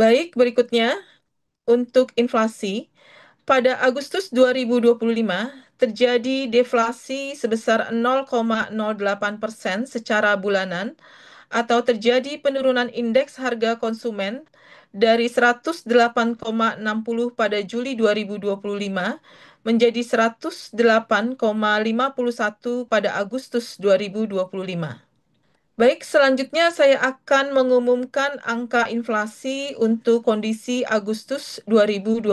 Baik, berikutnya untuk inflasi. Pada Agustus 2025, terjadi deflasi sebesar 0,08% secara bulanan atau terjadi penurunan indeks harga konsumen dari 108,60 pada Juli 2025 menjadi 108,51 pada Agustus 2025. Baik, selanjutnya saya akan mengumumkan angka inflasi untuk kondisi Agustus 2025.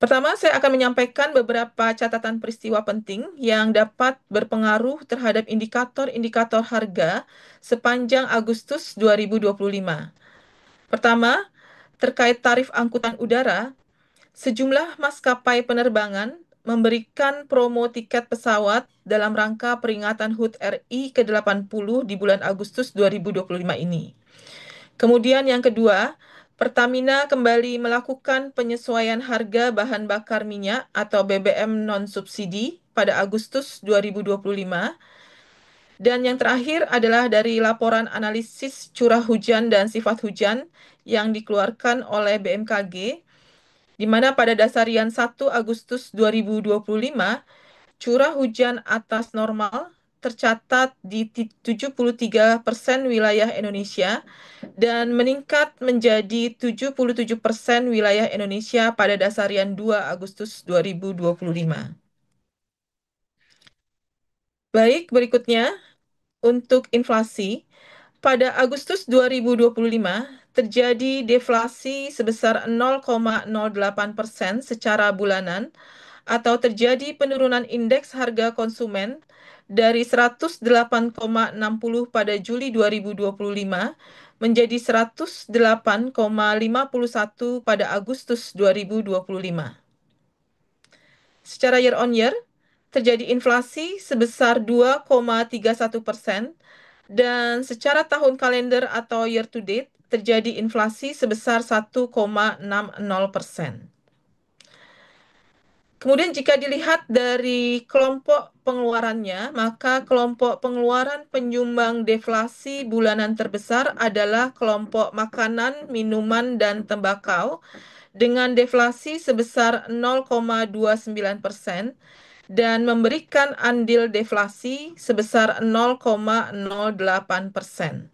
Pertama, saya akan menyampaikan beberapa catatan peristiwa penting yang dapat berpengaruh terhadap indikator-indikator harga sepanjang Agustus 2025. Pertama, terkait tarif angkutan udara, sejumlah maskapai penerbangan memberikan promo tiket pesawat dalam rangka peringatan HUT RI ke-80 di bulan Agustus 2025 ini. Kemudian yang kedua, Pertamina kembali melakukan penyesuaian harga bahan bakar minyak atau BBM non-subsidi pada Agustus 2025. Dan yang terakhir adalah dari laporan analisis curah hujan dan sifat hujan yang dikeluarkan oleh BMKG, di mana pada dasarian 1 Agustus 2025, curah hujan atas normal tercatat di 73% wilayah Indonesia dan meningkat menjadi 77% wilayah Indonesia pada dasarian 2 Agustus 2025. Baik, berikutnya untuk inflasi. Pada Agustus 2025, terjadi deflasi sebesar 0,08% secara bulanan atau terjadi penurunan indeks harga konsumen dari 108,60 pada Juli 2025 menjadi 108,51 pada Agustus 2025. Secara year on year, terjadi inflasi sebesar 2,31% dan secara tahun kalender atau year to date terjadi inflasi sebesar 1,60%. Kemudian jika dilihat dari kelompok pengeluarannya, maka kelompok pengeluaran penyumbang deflasi bulanan terbesar adalah kelompok makanan, minuman, dan tembakau dengan deflasi sebesar 0,29% dan memberikan andil deflasi sebesar 0,08%.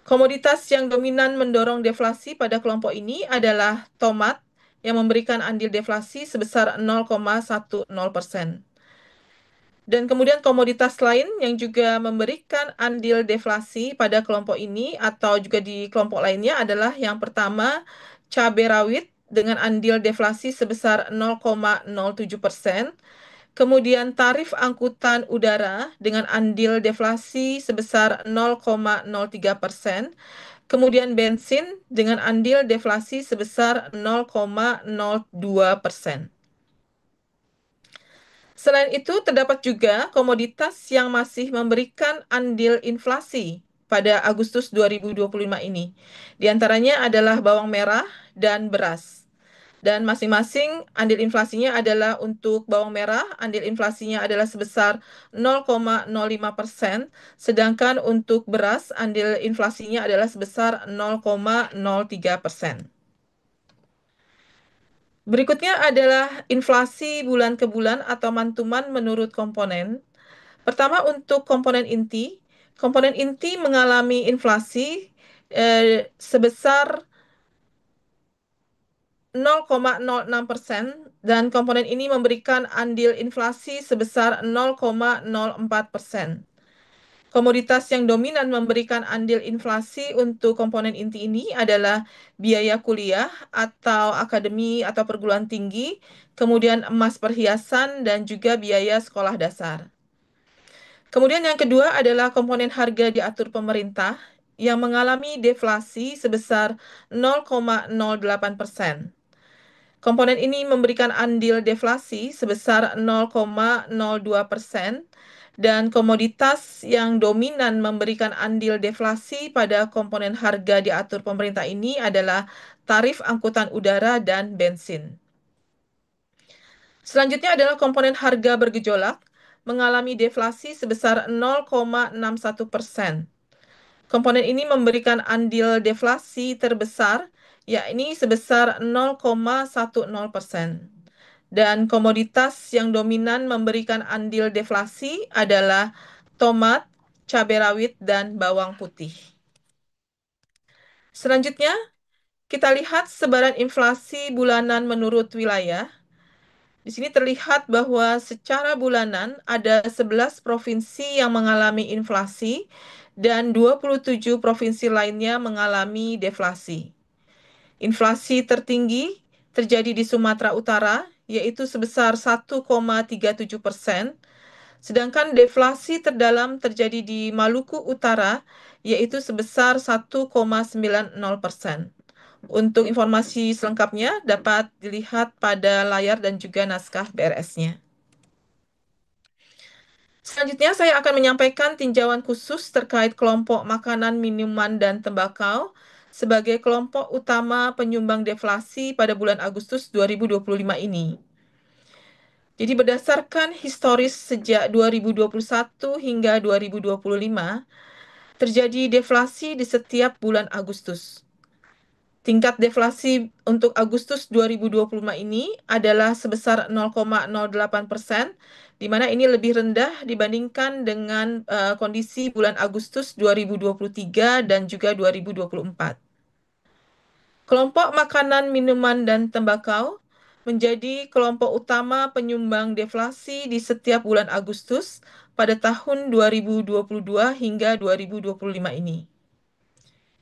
Komoditas yang dominan mendorong deflasi pada kelompok ini adalah tomat yang memberikan andil deflasi sebesar 0,10%. Dan kemudian komoditas lain yang juga memberikan andil deflasi pada kelompok ini atau juga di kelompok lainnya adalah yang pertama cabai rawit dengan andil deflasi sebesar 0,07%. Kemudian tarif angkutan udara dengan andil deflasi sebesar 0,03%. Kemudian bensin dengan andil deflasi sebesar 0,02%. Selain itu, terdapat juga komoditas yang masih memberikan andil inflasi pada Agustus 2025 ini. Di antaranya adalah bawang merah dan beras. Dan masing-masing andil inflasinya adalah untuk bawang merah, andil inflasinya adalah sebesar 0,05%, sedangkan untuk beras, andil inflasinya adalah sebesar 0,03%. Berikutnya adalah inflasi bulan ke bulan atau mantuman menurut komponen. Pertama untuk komponen inti mengalami inflasi sebesar 0,06% dan komponen ini memberikan andil inflasi sebesar 0,04%. Komoditas yang dominan memberikan andil inflasi untuk komponen inti ini adalah biaya kuliah atau akademi atau perguruan tinggi, kemudian emas perhiasan, dan juga biaya sekolah dasar. Kemudian yang kedua adalah komponen harga diatur pemerintah yang mengalami deflasi sebesar 0,08%. Komponen ini memberikan andil deflasi sebesar 0,02% dan komoditas yang dominan memberikan andil deflasi pada komponen harga diatur pemerintah ini adalah tarif angkutan udara dan bensin. Selanjutnya adalah komponen harga bergejolak mengalami deflasi sebesar 0,61%. Komponen ini memberikan andil deflasi terbesar, yakni sebesar 0,10%. Dan komoditas yang dominan memberikan andil deflasi adalah tomat, cabai rawit, dan bawang putih. Selanjutnya, kita lihat sebaran inflasi bulanan menurut wilayah. Di sini terlihat bahwa secara bulanan ada 11 provinsi yang mengalami inflasi dan 27 provinsi lainnya mengalami deflasi. Inflasi tertinggi terjadi di Sumatera Utara, yaitu sebesar 1,37%, sedangkan deflasi terdalam terjadi di Maluku Utara, yaitu sebesar 1,90%. Untuk informasi selengkapnya dapat dilihat pada layar dan juga naskah BRS-nya. Selanjutnya saya akan menyampaikan tinjauan khusus terkait kelompok makanan, minuman, dan tembakau sebagai kelompok utama penyumbang deflasi pada bulan Agustus 2025 ini. Jadi berdasarkan historis sejak 2021 hingga 2025, terjadi deflasi di setiap bulan Agustus. Tingkat deflasi untuk Agustus 2025 ini adalah sebesar 0,08%, di mana ini lebih rendah dibandingkan dengan kondisi bulan Agustus 2023 dan juga 2024. Kelompok makanan, minuman, dan tembakau menjadi kelompok utama penyumbang deflasi di setiap bulan Agustus pada tahun 2022 hingga 2025 ini.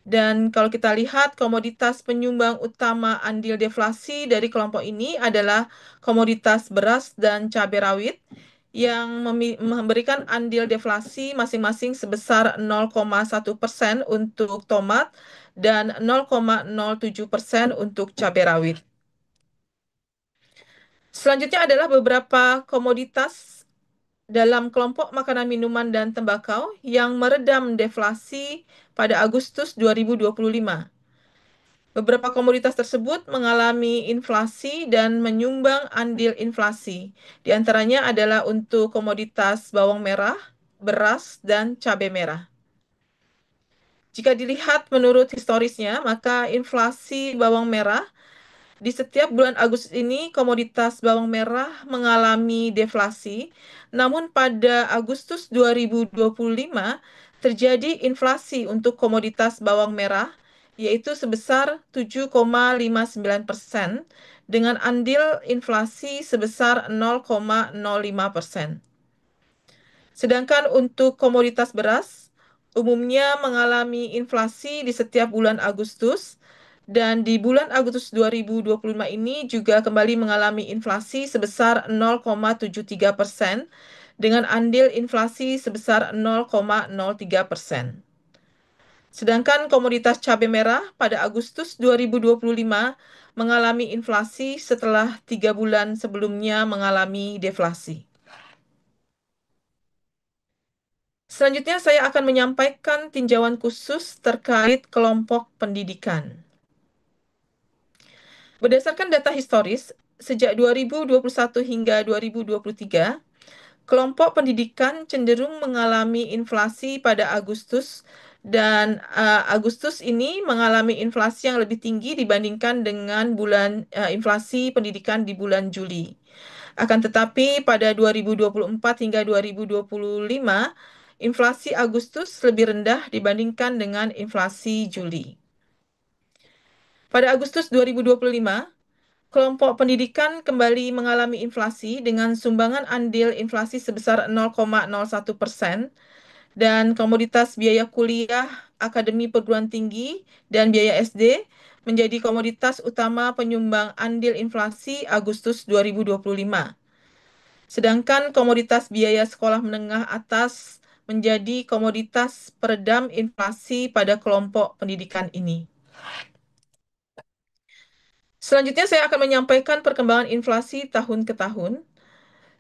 Dan kalau kita lihat komoditas penyumbang utama andil deflasi dari kelompok ini adalah komoditas beras dan cabai rawit yang memberikan andil deflasi masing-masing sebesar 0,1% untuk tomat dan 0,07% untuk cabai rawit. Selanjutnya adalah beberapa komoditas dalam kelompok makanan, minuman, dan tembakau yang meredam deflasi pada Agustus 2025. Beberapa komoditas tersebut mengalami inflasi dan menyumbang andil inflasi. Di antaranya adalah untuk komoditas bawang merah, beras, dan cabai merah. Jika dilihat menurut historisnya, maka inflasi bawang merah di setiap bulan Agustus ini komoditas bawang merah mengalami deflasi, namun pada Agustus 2025 terjadi inflasi untuk komoditas bawang merah, yaitu sebesar 7,59% dengan andil inflasi sebesar 0,05%. Sedangkan untuk komoditas beras, umumnya mengalami inflasi di setiap bulan Agustus, dan di bulan Agustus 2025 ini juga kembali mengalami inflasi sebesar 0,73% dengan andil inflasi sebesar 0,03%. Sedangkan komoditas cabai merah pada Agustus 2025 mengalami inflasi setelah 3 bulan sebelumnya mengalami deflasi. Selanjutnya saya akan menyampaikan tinjauan khusus terkait kelompok pendidikan. Berdasarkan data historis, sejak 2021 hingga 2023, kelompok pendidikan cenderung mengalami inflasi pada Agustus dan Agustus ini mengalami inflasi yang lebih tinggi dibandingkan dengan inflasi pendidikan di bulan Juli. Akan tetapi pada 2024 hingga 2025, inflasi Agustus lebih rendah dibandingkan dengan inflasi Juli. Pada Agustus 2025, kelompok pendidikan kembali mengalami inflasi dengan sumbangan andil inflasi sebesar 0,01% dan komoditas biaya kuliah, akademi perguruan tinggi, dan biaya SD menjadi komoditas utama penyumbang andil inflasi Agustus 2025. Sedangkan komoditas biaya sekolah menengah atas menjadi komoditas peredam inflasi pada kelompok pendidikan ini. Selanjutnya saya akan menyampaikan perkembangan inflasi tahun ke tahun.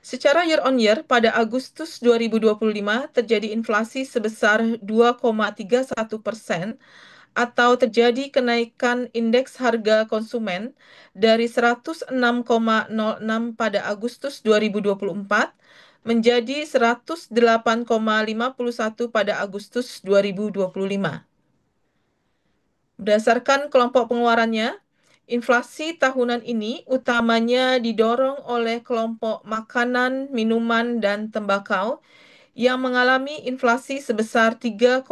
Secara year on year, pada Agustus 2025 terjadi inflasi sebesar 2,31% atau terjadi kenaikan indeks harga konsumen dari 106,06 pada Agustus 2024 menjadi 108,51 pada Agustus 2025. Berdasarkan kelompok pengeluarannya, inflasi tahunan ini utamanya didorong oleh kelompok makanan, minuman, dan tembakau yang mengalami inflasi sebesar 3,99%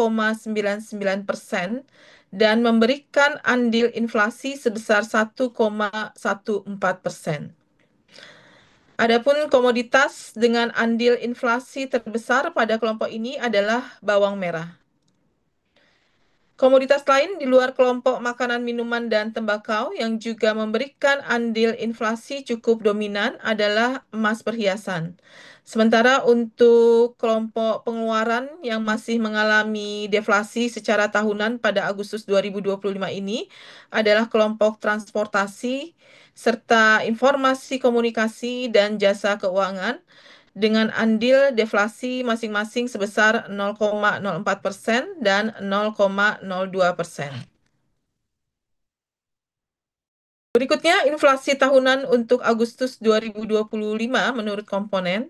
dan memberikan andil inflasi sebesar 1,14%. Adapun komoditas dengan andil inflasi terbesar pada kelompok ini adalah bawang merah. Komoditas lain di luar kelompok makanan, minuman, dan tembakau yang juga memberikan andil inflasi cukup dominan adalah emas perhiasan. Sementara untuk kelompok pengeluaran yang masih mengalami deflasi secara tahunan pada Agustus 2025 ini adalah kelompok transportasi serta informasi komunikasi dan jasa keuangan dengan andil deflasi masing-masing sebesar 0,04% dan 0,02%. Berikutnya, inflasi tahunan untuk Agustus 2025 menurut komponen.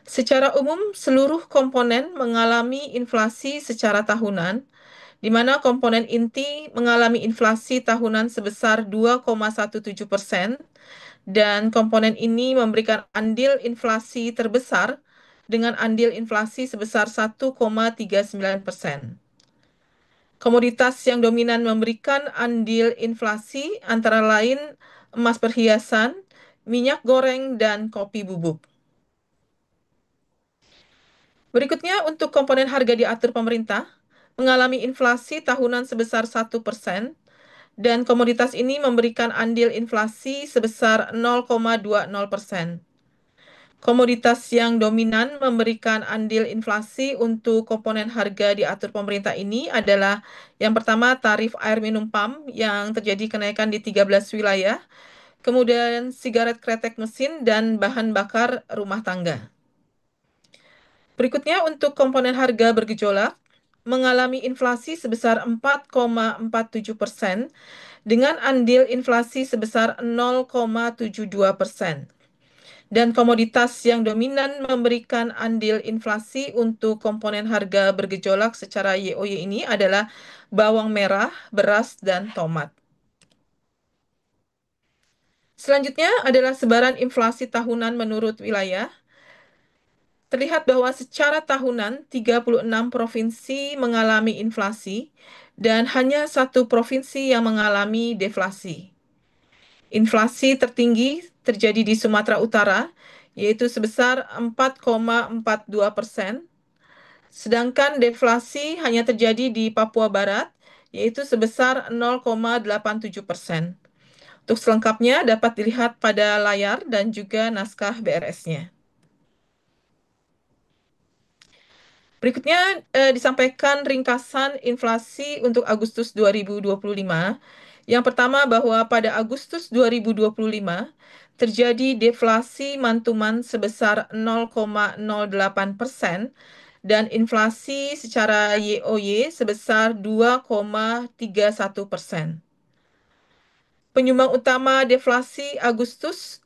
Secara umum, seluruh komponen mengalami inflasi secara tahunan, di mana komponen inti mengalami inflasi tahunan sebesar 2,17%, dan komponen ini memberikan andil inflasi terbesar dengan andil inflasi sebesar 1,39%. Komoditas yang dominan memberikan andil inflasi antara lain emas perhiasan, minyak goreng, dan kopi bubuk. Berikutnya, untuk komponen harga diatur pemerintah, mengalami inflasi tahunan sebesar 1%, dan komoditas ini memberikan andil inflasi sebesar 0,20%. Komoditas yang dominan memberikan andil inflasi untuk komponen harga diatur pemerintah ini adalah yang pertama tarif air minum PAM yang terjadi kenaikan di 13 wilayah, kemudian sigaret kretek mesin dan bahan bakar rumah tangga. Berikutnya untuk komponen harga bergejolak, mengalami inflasi sebesar 4,47% dengan andil inflasi sebesar 0,72%. Dan komoditas yang dominan memberikan andil inflasi untuk komponen harga bergejolak secara YoY ini adalah bawang merah, beras, dan tomat. Selanjutnya adalah sebaran inflasi tahunan menurut wilayah. Terlihat bahwa secara tahunan 36 provinsi mengalami inflasi dan hanya satu provinsi yang mengalami deflasi. Inflasi tertinggi terjadi di Sumatera Utara, yaitu sebesar 4,42%, sedangkan deflasi hanya terjadi di Papua Barat, yaitu sebesar 0,87%. Untuk selengkapnya dapat dilihat pada layar dan juga naskah BRS-nya. Berikutnya disampaikan ringkasan inflasi untuk Agustus 2025. Yang pertama bahwa pada Agustus 2025 terjadi deflasi mantuman sebesar 0,08% dan inflasi secara YoY sebesar 2,31%. Penyumbang utama deflasi Agustus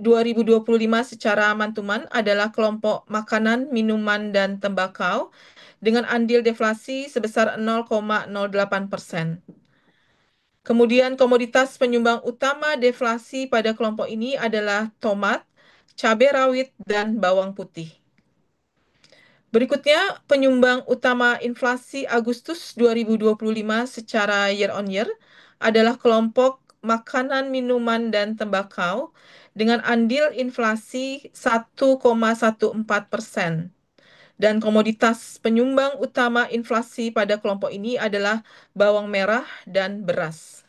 2025 secara mantuman adalah kelompok makanan, minuman, dan tembakau dengan andil deflasi sebesar 0,08%. Kemudian komoditas penyumbang utama deflasi pada kelompok ini adalah tomat, cabai rawit, dan bawang putih. Berikutnya, penyumbang utama inflasi Agustus 2025 secara year on year adalah kelompok makanan, minuman, dan tembakau dengan andil inflasi 1,14%. Dan komoditas penyumbang utama inflasi pada kelompok ini adalah bawang merah dan beras.